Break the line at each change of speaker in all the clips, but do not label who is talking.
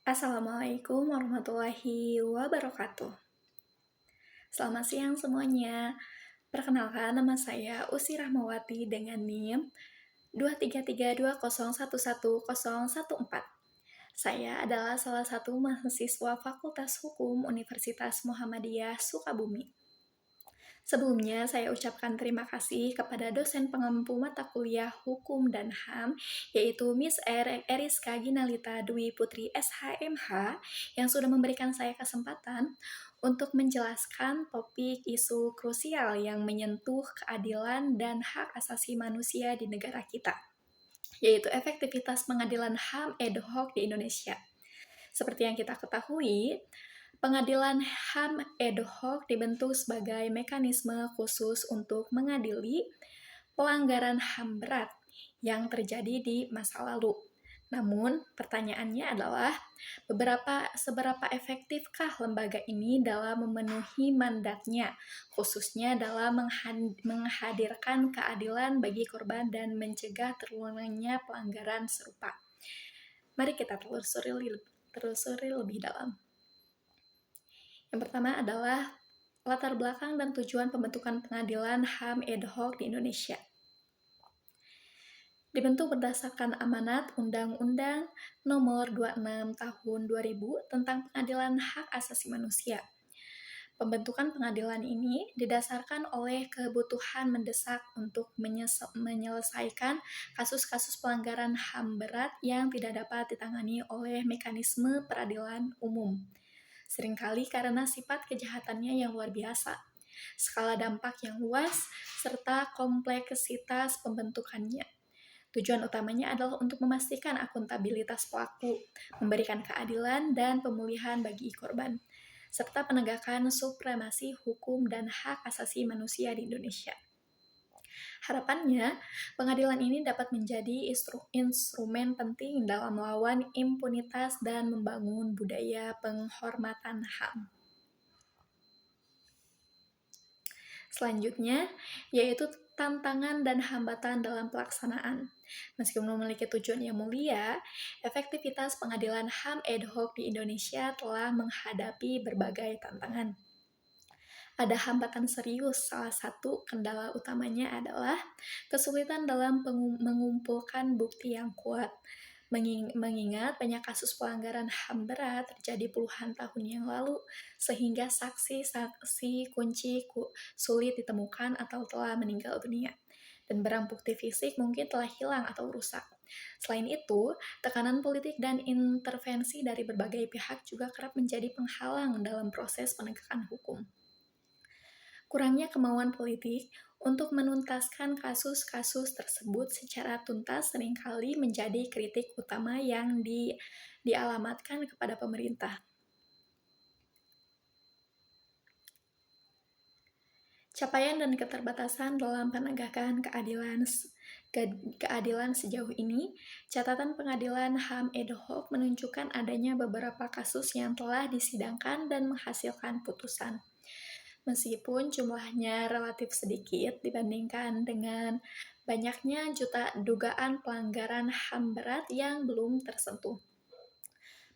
Assalamualaikum warahmatullahi wabarakatuh. Selamat siang semuanya. Perkenalkan, nama saya Usi Rahmawati dengan NIM 23320111014. Saya adalah salah satu mahasiswa Fakultas Hukum Universitas Muhammadiyah Sukabumi. Sebelumnya, saya ucapkan terima kasih kepada dosen pengampu mata kuliah Hukum dan HAM, yaitu Miss Eriska Ginalita Dwi Putri SHMH, yang sudah memberikan saya kesempatan untuk menjelaskan topik isu krusial yang menyentuh keadilan dan hak asasi manusia di negara kita, yaitu efektivitas pengadilan HAM ad hoc di Indonesia. Seperti yang kita ketahui, Pengadilan HAM ad hoc dibentuk sebagai mekanisme khusus untuk mengadili pelanggaran HAM berat yang terjadi di masa lalu. Namun, pertanyaannya adalah, seberapa efektifkah lembaga ini dalam memenuhi mandatnya, khususnya dalam menghadirkan keadilan bagi korban dan mencegah terulangnya pelanggaran serupa. Mari kita telusuri lebih dalam. Yang pertama adalah latar belakang dan tujuan pembentukan pengadilan HAM ad hoc di Indonesia. Dibentuk berdasarkan amanat Undang-Undang Nomor 26 Tahun 2000 tentang Pengadilan Hak Asasi Manusia. Pembentukan pengadilan ini didasarkan oleh kebutuhan mendesak untuk menyelesaikan kasus-kasus pelanggaran HAM berat yang tidak dapat ditangani oleh mekanisme peradilan umum. Seringkali karena sifat kejahatannya yang luar biasa, skala dampak yang luas, serta kompleksitas pembentukannya. Tujuan utamanya adalah untuk memastikan akuntabilitas pelaku, memberikan keadilan dan pemulihan bagi korban, serta penegakan supremasi hukum dan hak asasi manusia di Indonesia. Harapannya, pengadilan ini dapat menjadi instrumen penting dalam melawan impunitas dan membangun budaya penghormatan HAM. Selanjutnya, yaitu tantangan dan hambatan dalam pelaksanaan. Meskipun memiliki tujuan yang mulia, efektivitas pengadilan HAM ad hoc di Indonesia telah menghadapi berbagai tantangan. Ada hambatan serius, salah satu kendala utamanya adalah kesulitan dalam mengumpulkan bukti yang kuat. Mengingat banyak kasus pelanggaran HAM berat terjadi puluhan tahun yang lalu, sehingga saksi-saksi kunci sulit ditemukan atau telah meninggal dunia, dan barang bukti fisik mungkin telah hilang atau rusak. Selain itu, tekanan politik dan intervensi dari berbagai pihak juga kerap menjadi penghalang dalam proses penegakan hukum. Kurangnya kemauan politik untuk menuntaskan kasus-kasus tersebut secara tuntas seringkali menjadi kritik utama yang dialamatkan kepada pemerintah. Capaian dan keterbatasan dalam penegakan keadilan sejauh ini, catatan pengadilan HAM ad hoc menunjukkan adanya beberapa kasus yang telah disidangkan dan menghasilkan putusan. Meskipun jumlahnya relatif sedikit dibandingkan dengan banyaknya dugaan pelanggaran HAM berat yang belum tersentuh.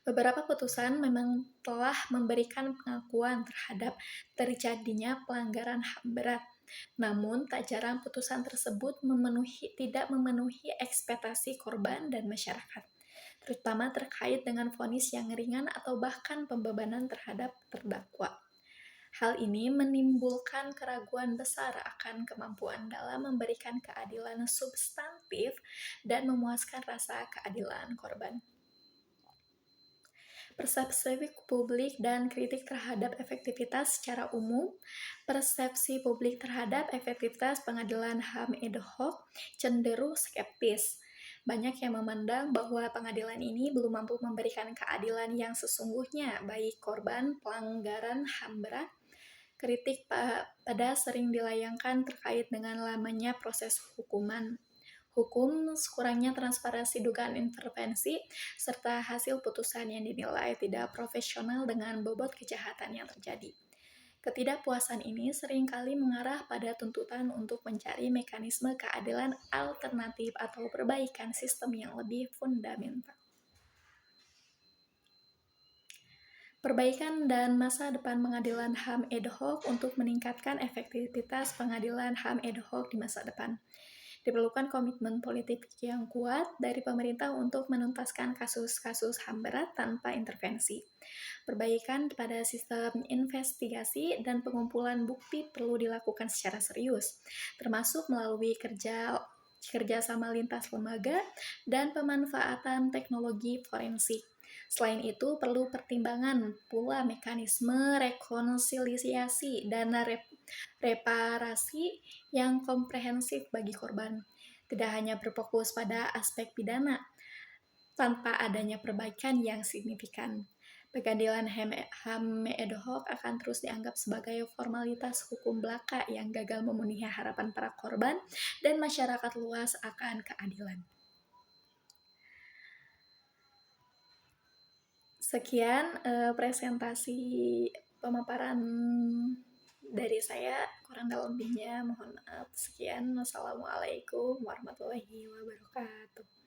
Beberapa putusan memang telah memberikan pengakuan terhadap terjadinya pelanggaran HAM berat. Namun, tak jarang putusan tersebut tidak memenuhi ekspektasi korban dan masyarakat, terutama terkait dengan vonis yang ringan atau bahkan pembebanan terhadap terdakwa. Hal ini menimbulkan keraguan besar akan kemampuan dalam memberikan keadilan substantif dan memuaskan rasa keadilan korban. Persepsi publik dan kritik terhadap efektivitas secara umum. Persepsi publik terhadap efektivitas pengadilan HAM ad hoc cenderung skeptis. Banyak yang memandang bahwa pengadilan ini belum mampu memberikan keadilan yang sesungguhnya bagi korban pelanggaran HAM berat. Kritik pada sering dilayangkan terkait dengan lamanya proses hukum, kurangnya transparansi dugaan intervensi, serta hasil putusan yang dinilai tidak profesional dengan bobot kejahatan yang terjadi. Ketidakpuasan ini seringkali mengarah pada tuntutan untuk mencari mekanisme keadilan alternatif atau perbaikan sistem yang lebih fundamental. Perbaikan dan masa depan pengadilan HAM ad hoc untuk meningkatkan efektivitas pengadilan HAM ad hoc di masa depan. Diperlukan komitmen politik yang kuat dari pemerintah untuk menuntaskan kasus-kasus HAM berat tanpa intervensi. Perbaikan pada sistem investigasi dan pengumpulan bukti perlu dilakukan secara serius, termasuk melalui kerjasama lintas lembaga dan pemanfaatan teknologi forensik. Selain itu, perlu pertimbangan pula mekanisme rekonsiliasi dan reparasi yang komprehensif bagi korban. Tidak hanya berfokus pada aspek pidana, tanpa adanya perbaikan yang signifikan. Pengadilan HAM ad hoc akan terus dianggap sebagai formalitas hukum belaka yang gagal memenuhi harapan para korban dan masyarakat luas akan keadilan. Sekian presentasi pemaparan dari saya, kurang lebihnya mohon maaf. Sekian, wassalamualaikum warahmatullahi wabarakatuh.